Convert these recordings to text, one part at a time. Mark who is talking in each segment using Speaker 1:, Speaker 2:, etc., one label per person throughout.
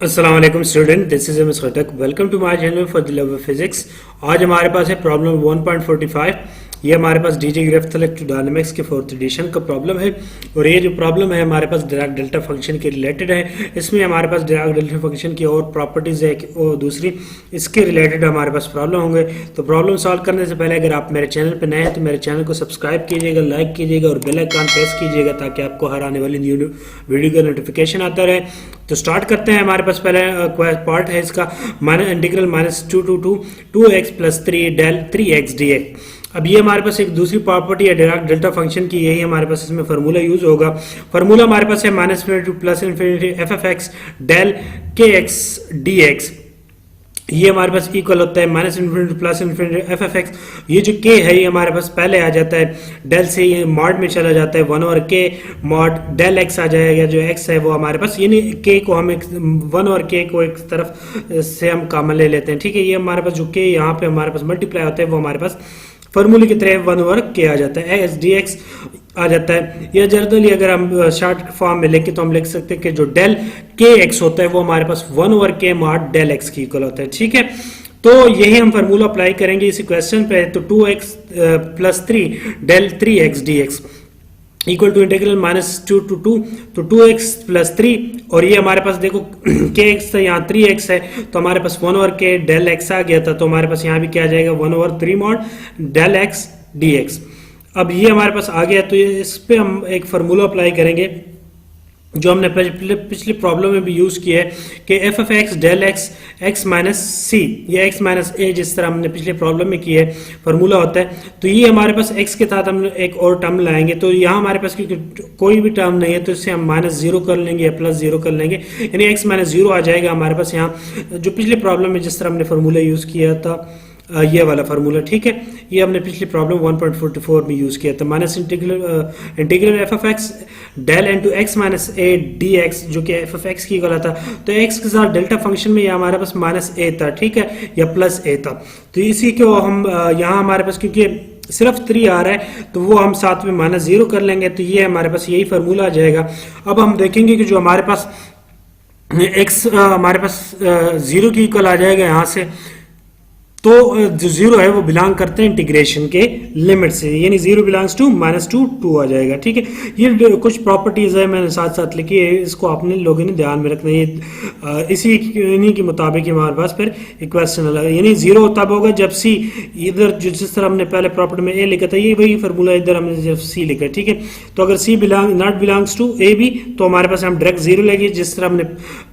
Speaker 1: अस्सलाम student, this is M S Khatak. Welcome to my channel for the love of physics. आज हमारे पास है प्रॉब्लम 1.45। ये हमारे पास डीजे ग्राफ इलेक्ट्रोडायनेमिक्स के फोर्थ एडिशन का प्रॉब्लम है और ये जो प्रॉब्लम है हमारे पास डिराक डेल्टा फंक्शन के रिलेटेड है। इसमें हमारे पास डिराक डेल्टा फंक्शन की और प्रॉपर्टीज है और दूसरी इसके रिलेटेड हमारे पास प्रॉब्लम होंगे। तो प्रॉब्लम सॉल्व करने से पहले अगर आप मेरे चैनल पर नए हैं तो मेरे चैनल को सब्सक्राइब कीजिएगा, लाइक कीजिएगा और बेल आइकन प्रेस कीजिएगा ताकि आपको हर आने वाली न्यू वीडियो का नोटिफिकेशन आता रहे। तो स्टार्ट करते हैं। हमारे पास पहले पार्ट है इसका integral -2 x plus 3 del 3x dx। अब ये हमारे पास एक दूसरी प्रॉपर्टी है डिराक डेल्टा फंक्शन की, यही हमारे पास इसमें फार्मूला यूज होगा। फार्मूला हमारे पास है -∞ plus infinity F F X del K X D X. ये हमारे पास इक्वल होता है -∞ plus infinity F F X. ये जो के है ये हमारे पास पहले आ जाता है डेल से, ये मॉड में चला जाता है 1 और के मॉड डेल एक्स आ जाएगा। जो एक्स है वो हमारे पास, यानी के को हम 1 और के को एक तरफ से हम कॉमन ले लेते हैं, ठीक है। ये हमारे पास जो के यहाँ पे हमारे पास मल्टीप्लाई होता है वो हमारे पास फॉर्मूले की तरह 1 ओवर के आ जाता है, एस डी एक्स आ जाता है। या जनरली अगर हम शॉर्ट फॉर्म में लिखे तो हम लिख सकते हैं कि जो डेल के एक्स होता है वो हमारे पास 1 over K mod del x की इक्वल होता है, ठीक है। तो यही हम फार्मूला अप्लाई करेंगे इसी क्वेश्चन पे। तो 2x plus 3 del 3x dx equal to integral -2 to 2, तो 2x प्लस 3 और ये हमारे पास देखो kx था, यहाँ 3x है तो हमारे पास 1 ओवर के डेल x आ गया था। तो हमारे पास यहाँ भी क्या आ जाएगा 1 over 3 mod del x dx। अब ये हमारे पास आ गया तो इस पे हम एक फार्मूला अप्लाई करेंगे जो हमने पिछली प्रॉब्लम में भी यूज किया है कि F F X del X X minus C या एक्स माइनस ए, जिस तरह हमने पिछले प्रॉब्लम में किया है फार्मूला होता है। तो ये हमारे पास एक्स के साथ हम एक और टर्म लाएंगे। तो यहाँ हमारे पास क्योंकि कोई भी टर्म नहीं है तो इससे हम -0 कर लेंगे या +0 कर लेंगे, यानी एक्स -0 आ जाएगा हमारे पास यहाँ। जो पिछले प्रॉब्लम में जिस तरह हमने फार्मूला यूज किया था ये वाला फार्मूला, ठीक है। ये हमने पिछली प्रॉब्लम 1.44 में यूज किया था। Integral F F X del into X minus A D X, जो कि एफ एफ एक्स की गला था। तो एक्स के साथ डेल्टा फंक्शन में ये हमारे पास -a था, ठीक है, या +a था। तो इसी को हम यहाँ हमारे पास क्योंकि सिर्फ 3 आ रहा है तो वो हम साथ में -0 कर लेंगे। तो ये हमारे पास यही फार्मूला आ जाएगा। अब हम देखेंगे कि जो हमारे पास x हमारे पास 0 की इक्वल आ जाएगा यहाँ से। तो जो 0 है वो बिलोंग करते हैं इंटीग्रेशन के लिमिट से, यानी 0 बिलोंग्स टू -2 आ जाएगा, ठीक है। ये कुछ प्रॉपर्टीज है मैंने साथ साथ लिखी है, इसको आपने लोगों ने ध्यान में रखना है। इसी इन्हीं के मुताबिक हमारे पास फिर इक्वेशन अलग, यानी 0 तब होगा जब सी इधर जिस तरह हमने पहले प्रॉपर्टी में ए लिखा था ये वही फार्मूला इधर हमने जब सी लिखा, ठीक है। तो अगर C not belongs to A B तो हमारे पास हम डायरेक्ट 0 लेंगे जिस तरह हमने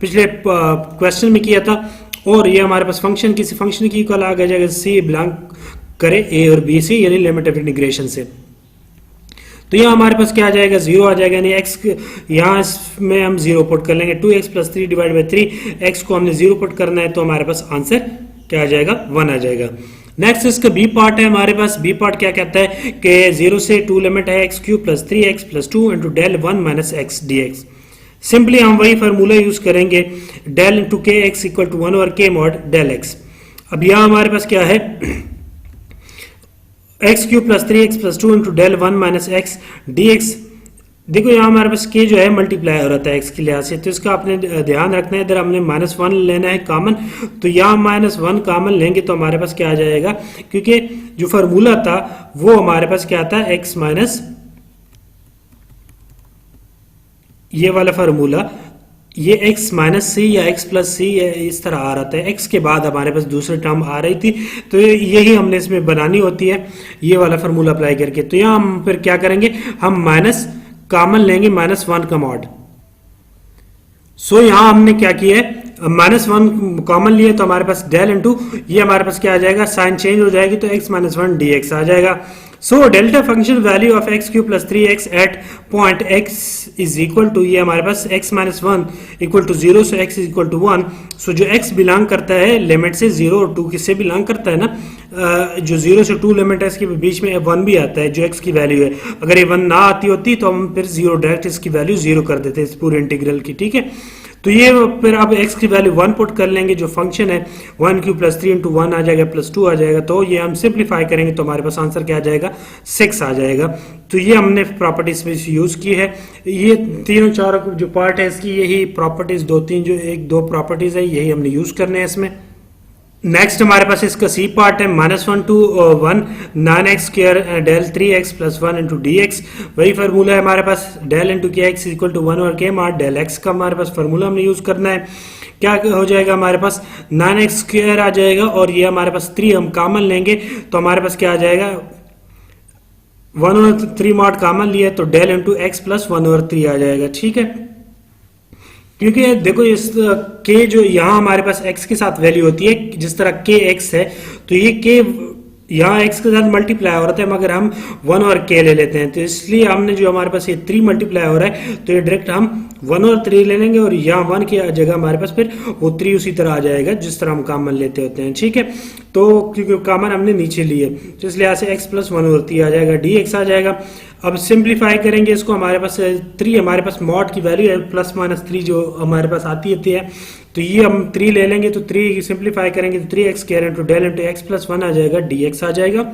Speaker 1: पिछले क्वेश्चन में किया था। और ये हमारे पास फंक्शन किसी फंक्शन की इक्वल आ जाएगा सी बिलोंग करे ए और बी से, यानी लिमिट ऑफ इंटीग्रेशन से। तो यहाँ हमारे पास क्या आ जाएगा 0 आ जाएगा, यानी x यहाँ इसमें हम 0 पुट कर लेंगे। 2x plus 3 divide by 3, x को हमने 0 पुट करना है तो हमारे पास आंसर क्या आ जाएगा 1 आ जाएगा। नेक्स्ट इसका बी पार्ट है हमारे पास। बी पार्ट क्या कहता है कि 0 से 2 लिमिट है x³ plus 3x plus 2 into del 1 minus x dx। Simply हम वही फार्मूला यूज करेंगे del into K X equal to 1 over K mod del X. अब यहां हमारे पास क्या है x³ plus 3x plus 2 into del 1 minus x dx। देखो यहाँ हमारे पास के जो है मल्टीप्लाई हो रहा था x के लिहाज से, तो इसका आपने ध्यान रखना है। इधर हमने -1 लेना है कॉमन, तो यहाँ -1 कॉमन लेंगे तो हमारे पास क्या आ जाएगा, क्योंकि जो फार्मूला था वो हमारे पास क्या था x माइनस ये वाला फार्मूला, ये x माइनस सी या x प्लस सी इस तरह आ रहा था। x के बाद हमारे पास दूसरी टर्म आ रही थी तो यही हमने इसमें बनानी होती है ये वाला फार्मूला अप्लाई करके। तो यहाँ हम फिर क्या करेंगे, हम माइनस कॉमन लेंगे -1 का मॉड। सो यहाँ हमने क्या किया है -1 कॉमन लिए तो हमारे पास डेल इंटू ये हमारे पास क्या आ जाएगा, साइन चेंज हो जाएगी तो x माइनस 1 dx आ जाएगा। So delta function value of x³ plus 3x at point x is equal to ये हमारे पास x माइनस 1 इक्वल टू 0 से x इक्वल टू 1। सो जो x बिलोंग करता है लिमिट से 0 और 2 किससे बिलोंग करता है ना, जो 0 से 2 लिमिट है इसके बीच में 1 भी आता है जो x की वैल्यू है। अगर ये 1 ना आती होती तो हम फिर 0 डायरेक्ट इसकी वैल्यू 0 कर देते इस पूरे इंटीग्रल की, ठीक है। तो ये फिर आप x की वैल्यू 1 पुट कर लेंगे, जो फंक्शन है 1 क्यू प्लस 3 इंटू 1 आ जाएगा प्लस 2 आ जाएगा, तो ये हम सिंप्लीफाई करेंगे तो हमारे पास आंसर क्या आ जाएगा 6 आ जाएगा। तो ये हमने प्रॉपर्टीज में यूज की है। ये तीनों चार जो पार्ट है इसकी यही प्रॉपर्टीज दो प्रॉपर्टीज है यही हमने यूज करने हैं इसमें। नेक्स्ट हमारे पास इसका सी पार्ट है -1 to 1 9 x square del 3x plus 1 into D X. वही फार्मूला है हमारे पास del into K X equal to 1 और के मार डेल एक्स का हमारे पास फार्मूला हमने यूज करना है। क्या हो जाएगा हमारे पास 9x स्क्वायर आ जाएगा और ये हमारे पास 3 हम कॉमन लेंगे तो हमारे पास क्या आ जाएगा 1 और 3 मॉड कॉमन लिया तो डेल इंटू एक्स प्लस 1 और 3 आ जाएगा। ठीक है, क्योंकि देखो इस के जो यहाँ हमारे पास x के साथ वैल्यू होती है, जिस तरह के x है तो ये के यहाँ x के साथ मल्टीप्लाई हो रहा था, मगर हम 1 और k ले लेते हैं तो इसलिए हमने जो हमारे पास ये 3 मल्टीप्लाई हो रहा है तो ये डायरेक्ट हम 1 और 3 ले लेंगे और यहाँ 1 की जगह हमारे पास फिर वो 3 उसी तरह आ जाएगा जिस तरह हम कॉमन लेते होते हैं। ठीक है, तो क्योंकि कॉमन हमने नीचे लिए तो इसलिए यहाँ से x प्लस 1 और 3 आ जाएगा, dx आ जाएगा। अब सिंप्लीफाई करेंगे इसको, हमारे पास 3 हमारे पास मॉड की वैल्यू है प्लस माइनस 3 जो हमारे पास आती है तो ये हम 3 ले लेंगे तो 3 सिंप्लीफाई करेंगे तो 3x square into del into X plus 1 आ जाएगा, dx आ जाएगा।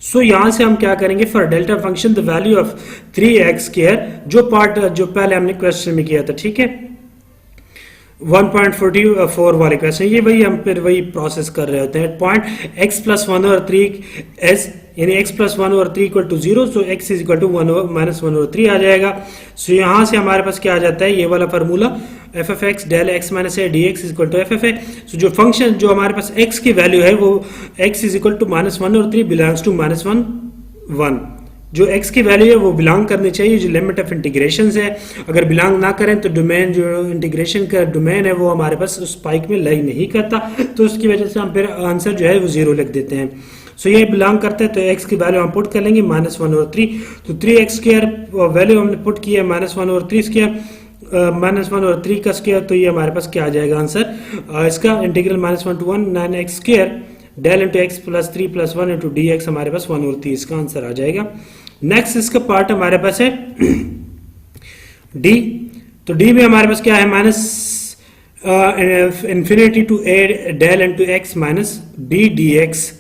Speaker 1: सो यहां से हम क्या करेंगे for delta function the value of 3x square जो पार्ट जो पहले हमने क्वेश्चन में किया था। ठीक है, 1.44 वाले क्वेश्चन ये वही हम फिर वही प्रोसेस कर रहे होते हैं। पॉइंट x प्लस 1 और 3 एस यानी x प्लस 1 और 3 equal to 0 so x is equal to 1 minus 1 और 3 आ जाएगा। सो यहाँ से हमारे पास क्या आ जाता है ये वाला formula F F X del X minus A D X is equal to F F A. So जो फंक्शन जो हमारे पास x की वैल्यू है वो x इज इक्वल टू -1 और 3 बिलोंग्स टू -1 जो x की वैल्यू है वो बिलोंग करनी चाहिए जो लिमिट ऑफ इंटीग्रेशन है। अगर बिलोंग ना करें तो डोमेन जो इंटीग्रेशन का डोमेन है वो हमारे पास उस स्पाइक में लाई नहीं करता, तो उसकी वजह से हम फिर आंसर जो है वो 0 लिख देते हैं। सो ये बिलोंग करते हैं तो x की वैल्यू हम पुट कर लेंगे -1 और 3 तो 3x स्क्वायर वैल्यू हमने पुट किया -1 और 3 स्क्वायर -1 और 3 का स्क्वायर तो ये हमारे पास क्या आ जाएगा आंसर इसका integral -1 to 1 9x square del into X plus 3 plus 1 into D X हमारे पास 1 और 3 इसका आंसर आ जाएगा। नेक्स्ट इसका पार्ट हमारे पास है डी, तो डी में हमारे पास क्या है minus infinity to A del into X minus B D X.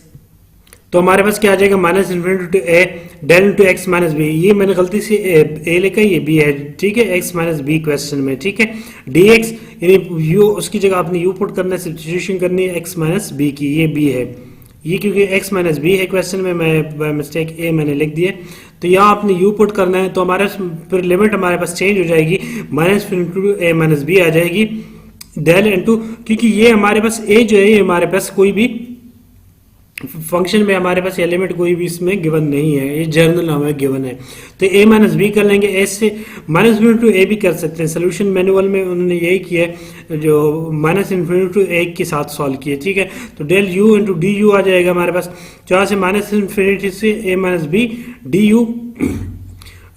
Speaker 1: तो हमारे पास क्या आ जाएगा minus infinity to A del into X minus B, ये मैंने गलती से ए लिखा ये बी है। ठीक है, एक्स माइनस बी क्वेश्चन में। ठीक है, डी एक्स यानी यू उसकी जगह आपने यू पुट करना है, सब्स्टिट्यूशन करनी है एक्स माइनस बी की, ये बी है ये क्योंकि एक्स माइनस बी है क्वेश्चन में, मैं बाय मिस्टेक ए मैंने लिख दिया तो यहाँ आपने यू पुट करना है तो हमारे फिर लिमिट हमारे पास चेंज हो जाएगी माइनस इंटू ए माइनस बी आ जाएगी डेल इंटू, क्योंकि ये हमारे पास ए जो है ये हमारे पास कोई भी फंक्शन में हमारे पास एलिमेंट कोई भी इसमें गिवन नहीं है, ये जर्नल हमें गिवन है तो a माइनस बी कर लेंगे। एस से माइनस इंफिनिटी टू ए भी कर सकते हैं, सोल्यूशन मैनुअल में उन्होंने यही किया है जो माइनस इंफिनिटी टू ए के साथ सॉल्व किया। ठीक है, तो del U into D U आ जाएगा हमारे पास, जहाँ से माइनस इंफिनिटी से a minus B D U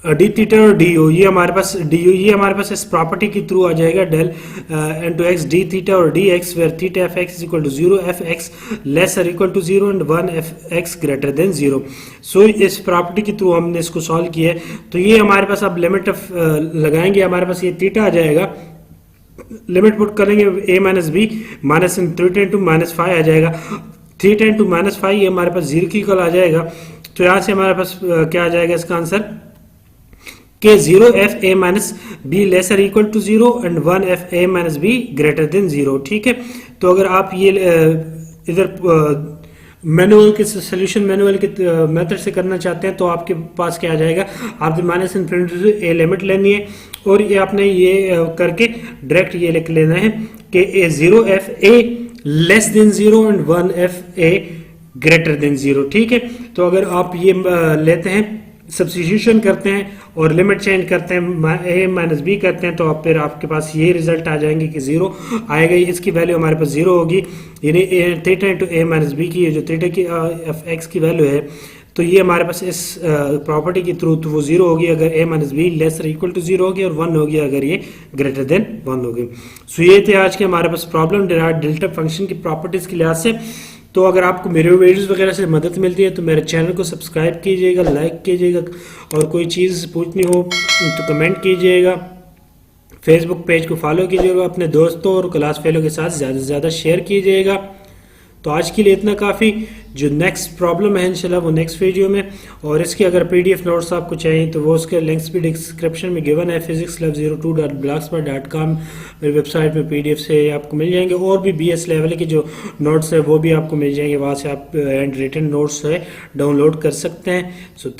Speaker 1: D theta और डी यू ये हमारे पास डी यू ये हमारे पास इस प्रॉपर्टी के थ्रू आ जाएगा del into X D theta और D X where theta F X equal to 0 F X less और equal to 0 and 1 F X greater than 0। So इस प्रॉपर्टी के थ्रू हमने इसको सॉल्व किया है तो ये हमारे पास अब लिमिट ऑफ लगाएंगे, हमारे पास ये थीटा आ जाएगा, लिमिट पुट करेंगे a minus B minus theta into -5 आ जाएगा, थीटा इंटू -5 ये हमारे पास 0 की इक्वल आ जाएगा। तो यहाँ से हमारे पास क्या आ जाएगा इसका आंसर के 0 F A minus B lesser equal to 0 and 1 F A minus B greater than 0। ठीक है, तो अगर आप ये इधर मैनुअल के सोल्यूशन मैनुअल के मेथड से करना चाहते हैं तो आपके पास क्या आ जाएगा, आपने माइनस इन्फिनिटी से ए लिमिट लेनी है और ये आपने ये करके डायरेक्ट ये लिख लेना है कि ए 0 F A less than 0 and 1 F A greater than 0। ठीक है, तो अगर आप ये लेते हैं सब्स्टिट्यूशन करते हैं और लिमिट चेंज करते हैं ए माइनस बी करते हैं तो आप फिर आपके पास ये रिजल्ट आ जाएंगे कि 0 आएगा, इसकी वैल्यू हमारे पास 0 होगी यानी थीटा इंटू ए माइनस बी की जो थीटा की एफ एक्स की वैल्यू है तो ये हमारे पास इस प्रॉपर्टी के थ्रू तो वो 0 होगी अगर A minus B less equal to 0 होगी और 1 होगी अगर ये ग्रेटर देन 1 होगी। सो ये थे आज के हमारे पास प्रॉब्लम डेल्टा फंक्शन की प्रॉपर्टीज के लिहाज से। तो अगर आपको मेरे वीडियोस वगैरह से मदद मिलती है तो मेरे चैनल को सब्सक्राइब कीजिएगा, लाइक कीजिएगा और कोई चीज़ पूछनी हो तो कमेंट कीजिएगा। फेसबुक पेज को फॉलो कीजिएगा, अपने दोस्तों और क्लास फेलो के साथ ज़्यादा से ज़्यादा शेयर कीजिएगा। तो आज के लिए इतना काफ़ी। जो नेक्स्ट प्रॉब्लम है इंशाल्लाह वो नेक्स्ट वीडियो में, और इसके अगर पीडीएफ नोट्स आपको चाहिए तो वो उसके लिंक्स भी डिस्क्रिप्शन में गिवन है। physicslev02.blogspot.com मेरी वेबसाइट में पीडीएफ से आपको मिल जाएंगे, और भी बीएस लेवल के जो नोट्स है वो भी आपको मिल जाएंगे, वहाँ से आप हैंड रिटन नोट्स है डाउनलोड कर सकते हैं। So thank